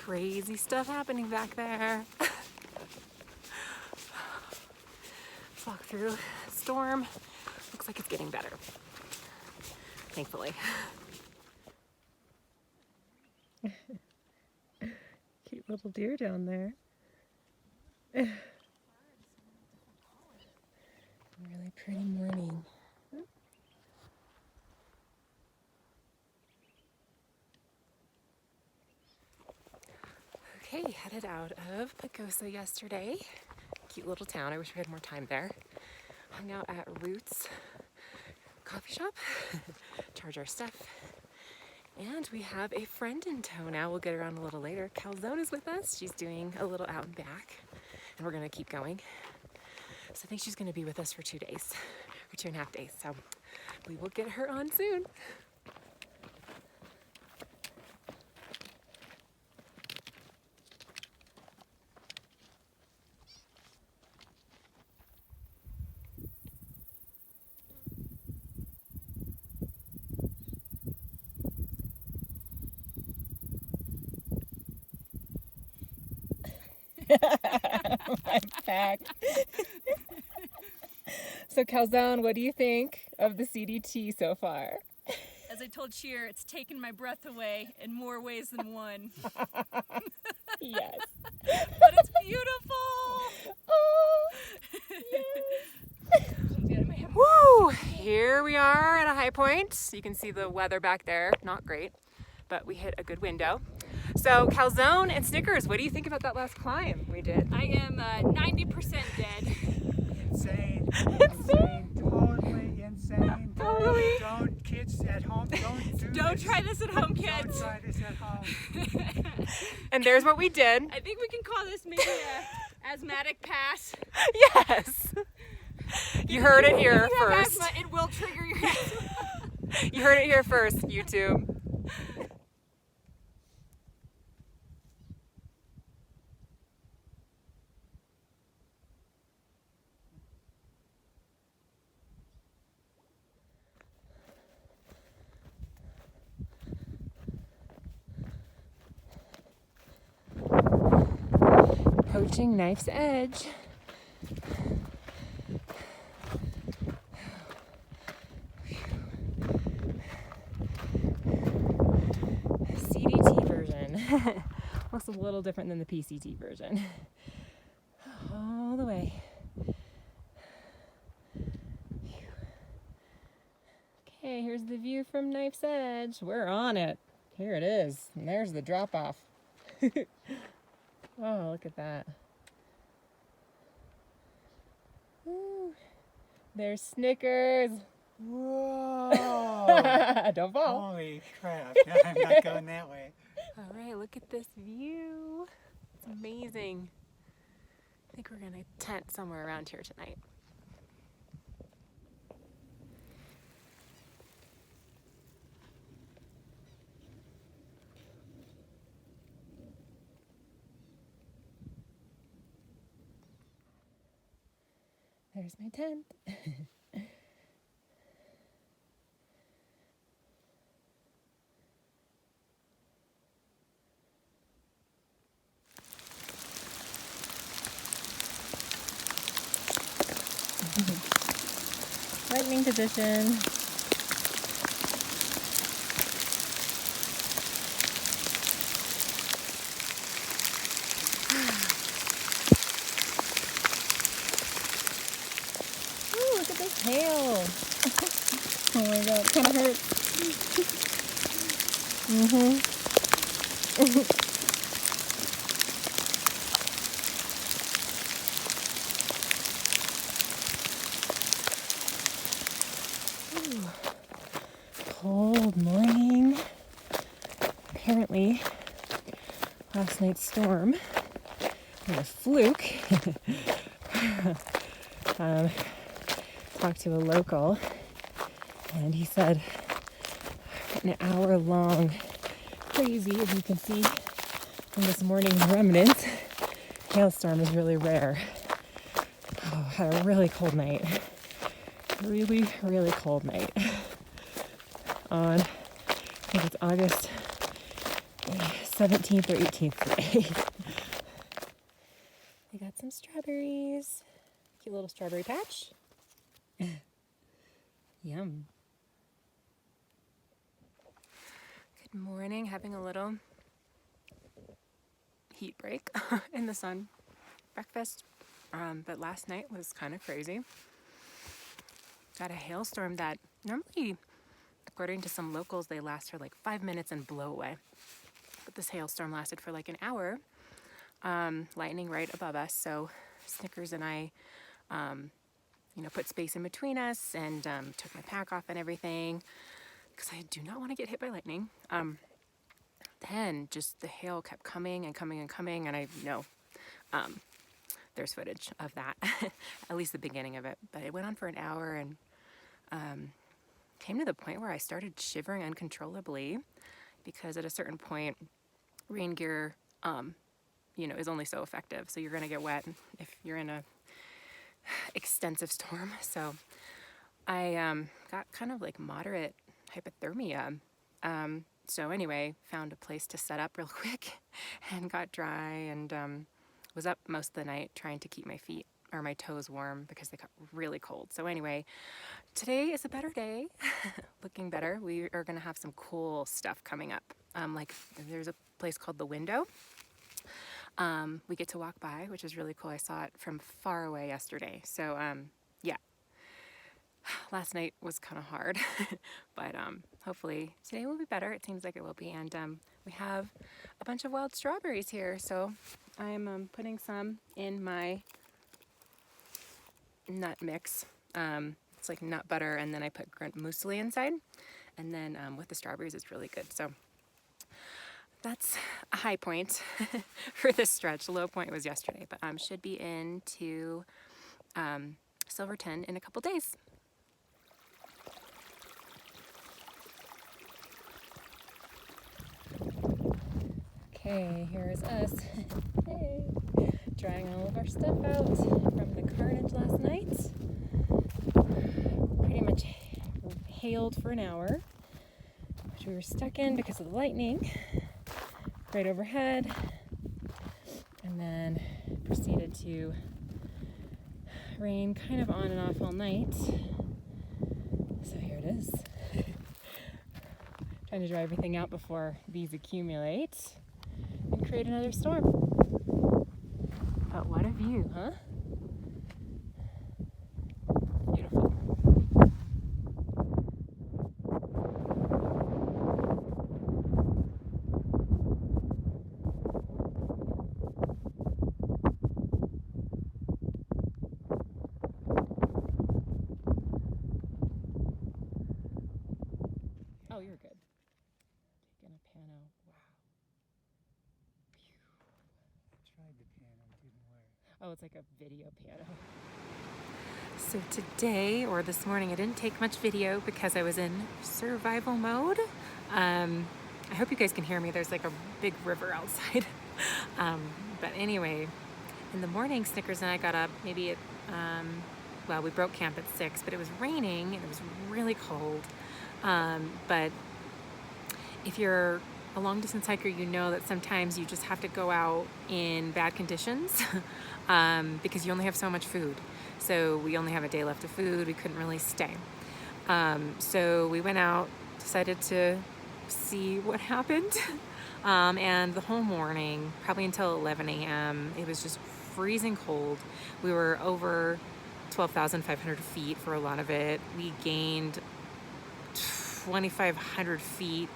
crazy stuff happening back there. Walk through storm. Looks like it's getting better. Thankfully. Cute little deer down there. Really pretty morning. Okay, headed out of Pagosa yesterday. Cute little town. I wish we had more time there. Hung out at Roots coffee shop, charge our stuff. And we have a friend in tow now. We'll get around a little later. Calzone is with us. She's doing a little out and back, and we're gonna keep going. So I think she's gonna be with us for 2 days, or 2.5 days. So we will get her on soon. My back. So Calzone, what do you think of the CDT so far? As I told Sheer, it's taken my breath away in more ways than one. Yes. But it's beautiful! Oh, yes. Woo! Here we are at a high point. You can see the weather back there. Not great, but we hit a good window. So Calzone and Snickers, what do you think about that last climb we did? I am 90% dead. Insane. Insane. Totally insane. Totally. Don't, kids at home, Don't try this at home, Don't kids. try this at home. And there's what we did. I think we can call this maybe a asthmatic pass. Yes. You heard it here If you have first. asthma, it will trigger your asthma. You heard it here first, YouTube. Approaching Knife's Edge. CDT version. Looks a little different than the PCT version. All the way. Okay, here's the view from Knife's Edge. We're on it. Here it is. And there's the drop off. Oh, look at that. Ooh. There's Snickers. Whoa! Don't fall. Holy crap. I'm not going that way. All right, look at this view. It's amazing. I think we're going to tent somewhere around here tonight. There's my tent. Lightning position. Ooh, look at this hail. Oh my god, it kind of hurts. Cold morning. Apparently, last night's storm was a fluke. Talked to a local, and he said an hour-long crazy, as you can see from this morning's remnants, hailstorm is really rare. Oh, had a really cold night. Really, really cold night. On, I think it's August 17th or 18th today. I got some strawberries. Cute little strawberry patch. Yum. Good morning. Having a little heat break in the sun. Breakfast. But last night was kind of crazy. Got a hailstorm that normally, according to some locals, they last for like 5 minutes and blow away. But this hailstorm lasted for like an hour. Lightning right above us. So Snickers and I, put space in between us and took my pack off and everything because I do not want to get hit by lightning. Then just the hail kept coming and coming and coming, and I know there's footage of that, at least the beginning of it. But it went on for an hour and came to the point where I started shivering uncontrollably because at a certain point, rain gear, is only so effective. So you're going to get wet if you're in a extensive storm. So I got kind of like moderate hypothermia. So anyway, found a place to set up real quick and got dry and was up most of the night trying to keep my feet or my toes warm because they got really cold. So anyway, today is a better day, looking better. We are going to have some cool stuff coming up. Like there's a place called The Window. We get to walk by, which is really cool. I saw it from far away yesterday. So yeah, last night was kind of hard, but hopefully today will be better. It seems like it will be. And we have a bunch of wild strawberries here. So I'm putting some in my nut mix. It's like nut butter, and then I put grunt muesli inside. And then with the strawberries, it's really good. So that's a high point for this stretch. The low point was yesterday, but should be into Silverton in a couple days. Okay, here's us. Hey. Drying all of our stuff out from the carnage last night. Pretty much hailed for an hour, which we were stuck in because of the lightning right overhead, and then proceeded to rain kind of on and off all night. So here it is. Trying to dry everything out before these accumulate and create another storm. But what a view, huh? Beautiful. Oh, you're good. Taking a piano. Wow. Tried the piano, didn't work. Oh, it's like a video piano. So today, or this morning, I didn't take much video because I was in survival mode. I hope you guys can hear me. There's like a big river outside. But anyway, in the morning, Snickers and I got up maybe at, we broke camp at 6, but it was raining and it was really cold. But if you're a long distance hiker, you know that sometimes you just have to go out in bad conditions because you only have so much food. So we only have a day left of food. We couldn't really stay. So we went out, decided to see what happened. And the whole morning, probably until 11 a.m., it was just freezing cold. We were over 12,500 feet for a lot of it. We gained 2,500 feet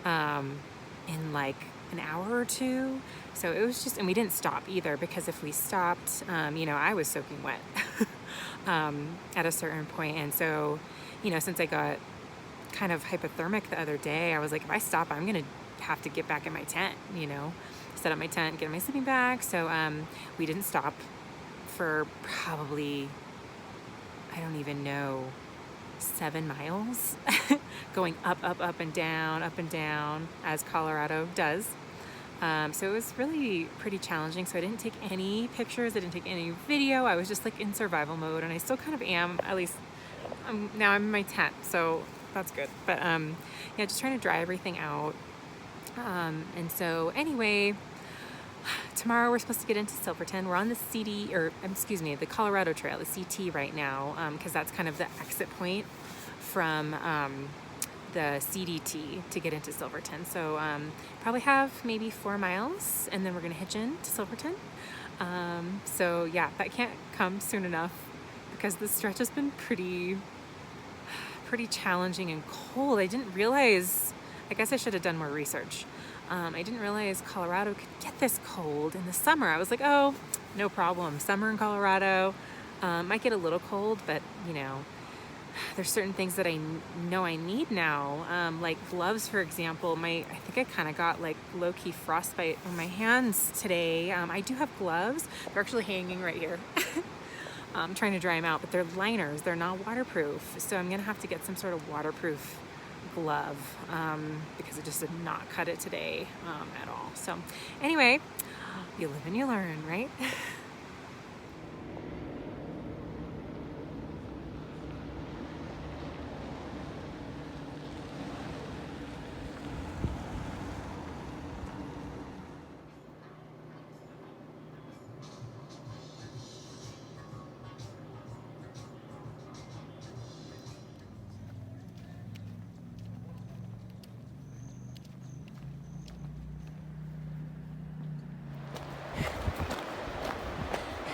in like an hour or two. So it was just, and we didn't stop either, because if we stopped, I was soaking wet at a certain point. And so, since I got kind of hypothermic the other day, I was like, if I stop, I'm going to have to get back in my tent, set up my tent, get in my sleeping bag. So we didn't stop for probably, I don't even know, 7 miles going up and down as Colorado does. So it was really pretty challenging. So I didn't take any pictures. I didn't take any video. I was just like in survival mode, and I still kind of am, at least now I'm in my tent. So that's good. But just trying to dry everything out. And so anyway, tomorrow we're supposed to get into Silverton. We're on the the Colorado Trail, the CT right now, because that's kind of the exit point from the CDT to get into Silverton. So probably have maybe 4 miles, and then we're going to hitch in to Silverton. So yeah, that can't come soon enough because the stretch has been pretty challenging and cold. I didn't realize, I guess I should have done more research. I didn't realize Colorado could get this cold in the summer. I was like, oh, no problem. Summer in Colorado might get a little cold, but you know, there's certain things that I know I need now, like gloves, for example. I think I kind of got like low-key frostbite on my hands today. I do have gloves. They're actually hanging right here. I'm trying to dry them out, but they're liners. They're not waterproof. So I'm going to have to get some sort of waterproof glove because it just did not cut it today at all. So anyway, you live and you learn, right?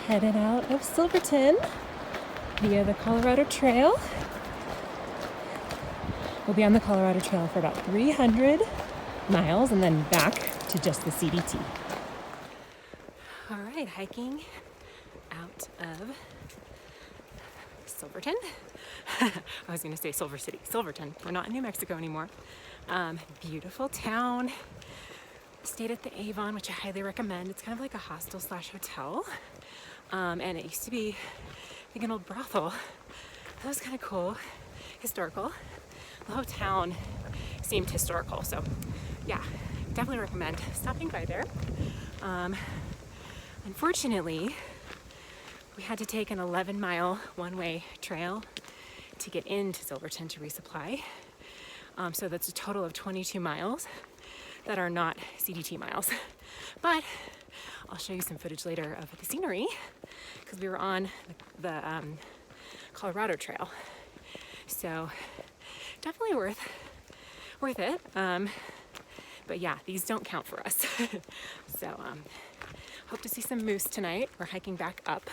Headed out of Silverton via the Colorado Trail. We'll be on the Colorado Trail for about 300 miles and then back to just the CDT. All right, hiking out of Silverton. I was going to say Silver City, Silverton. We're not in New Mexico anymore. Beautiful town. Stayed at the Avon, which I highly recommend. It's kind of like a hostel/hotel. And it used to be like an old brothel. That was kind of cool. Historical. The whole town seemed historical. So yeah, definitely recommend stopping by there. Unfortunately, we had to take an 11-mile one-way trail to get into Silverton to resupply. So that's a total of 22 miles that are not CDT miles. But I'll show you some footage later of the scenery because we were on the Colorado Trail. So definitely worth it. But yeah, these don't count for us. So hope to see some moose tonight. We're hiking back up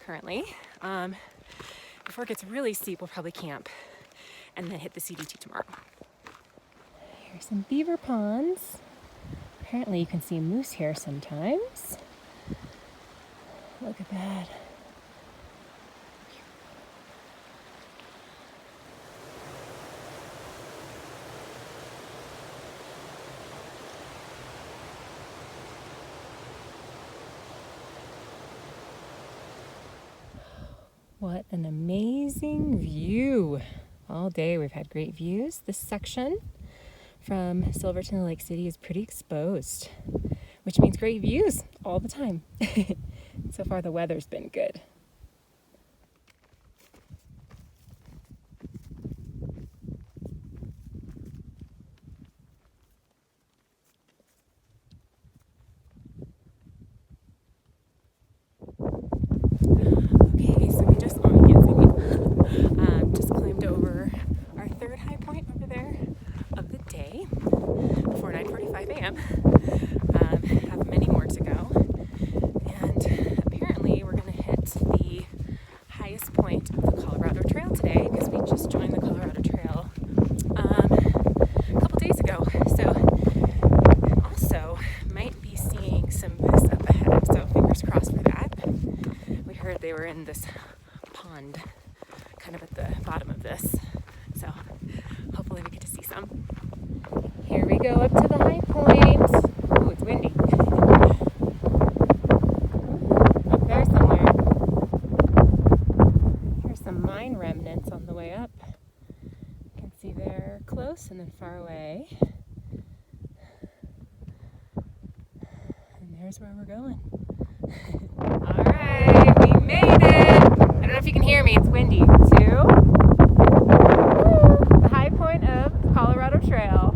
currently. Before it gets really steep, we'll probably camp and then hit the CDT tomorrow. Here's some beaver ponds. Apparently you can see moose here sometimes. Look at that. What an amazing view. All day we've had great views. This section from Silverton to Lake City is pretty exposed, which means great views all the time. So far the weather's been good. Okay, so we just climbed over our third high point over there of the day before 9:45 a.m. Have many more to go, and apparently we're going to hit the highest point of the Colorado Trail today because we just joined the Colorado Trail a couple days ago. So also might be seeing some moose up ahead, so fingers crossed for that. We heard they were in this pond kind of at the bottom of this, so hopefully we get to see some. Here we go up to the high point. Ooh, it's windy. Up there somewhere. Here's some mine remnants on the way up. You can see they're close and then far away. And there's where we're going. All right, we made it. I don't know if you can hear me. It's windy. To the high point of the Colorado Trail.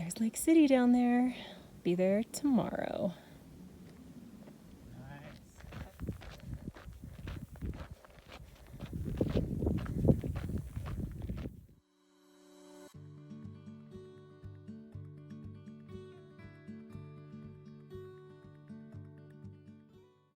There's Lake City down there. Be there tomorrow.